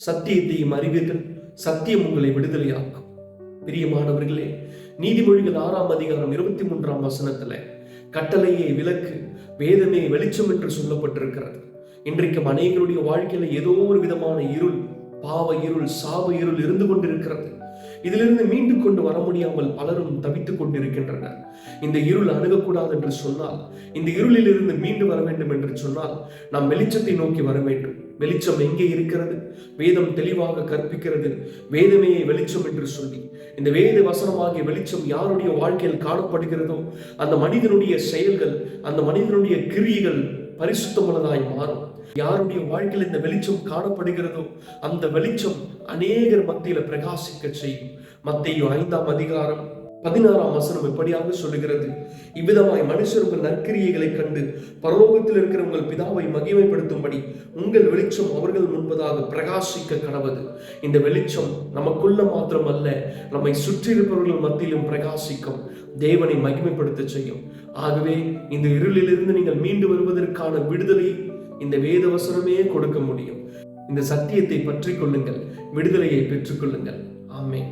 சத்தியத்தையும் அறிவீர்கள், சத்தியம் உங்களை விடுதலையாக்கும். பிரியமானவர்களே, நீதிமொழிகள் 6ஆம் அதிகாரம் 23ஆம் வசனத்துல கட்டளையே விளக்கு, வேதமே வெளிச்சம் என்று சொல்லப்பட்டிருக்கிறது. இன்றைக்கும் அநேகருடைய வாழ்க்கையில ஏதோ ஒரு விதமான இருள், பாவ இருள், சாப இருள் இருந்து கொண்டிருக்கிறது. இதிலிருந்து மீண்டு கொண்டு வர முடியாமல் பலரும் தவித்துக் கொண்டிருக்கின்றனர். இந்த இருள் அணுகக்கூடாது என்று சொன்னால், இந்த இருளில் இருந்து மீண்டு வர வேண்டும் என்று சொன்னால், நாம் வெளிச்சத்தை நோக்கி வர வேண்டும். வெளிச்சம் எங்கே இருக்கிறது? வேதம் தெளிவாக கற்பிக்கிறது, வேதமே வெளிச்சம் என்று சொல்லி. இந்த வேத வசனமாகிய வெளிச்சம் யாருடைய வாழ்க்கையில் காணப்படுகிறதோ அந்த மனிதனுடைய செயல்கள், அந்த மனிதனுடைய கிரியைகள் பரிசுத்தமுள்ளதாய் மாறும். யாருடைய வாழ்க்கையில் இந்த வெளிச்சம் காணப்படுகிறதோ அந்த வெளிச்சம் அநேகர் மத்தியில பிரகாசிக்க செய்யும். மத்தேயு 5ஆம் அதிகாரம் 16ஆம் வசனம் இப்படியாக சொல்லுகிறது, இவ்விதமாய் மனுஷர் உங்கள் நற்கிரியைகளை கண்டு பரலோகத்தில் இருக்கிற உங்கள் பிதாவை மகிமைப்படுத்தும்படி உங்கள் வெளிச்சம் அவர்கள் முன்பதாக பிரகாசிக்க கடவது. இந்த வெளிச்சம் நமக்குள்ள மாத்திரம் அல்ல, நம்மை சுற்றி இருப்பவர்கள் மத்தியிலும் பிரகாசிக்கும், தேவனை மகிமைப்படுத்த செய்யும். ஆகவே இந்த இருளிலிருந்து நீங்கள் மீண்டு வருவதற்கான விடுதலை இந்த வேத வசனமே கொடுக்க முடியும். இந்த சத்தியத்தை பற்றி கொள்ளுங்கள், விடுதலையை பெற்றுக் கொள்ளுங்கள். ஆமென்.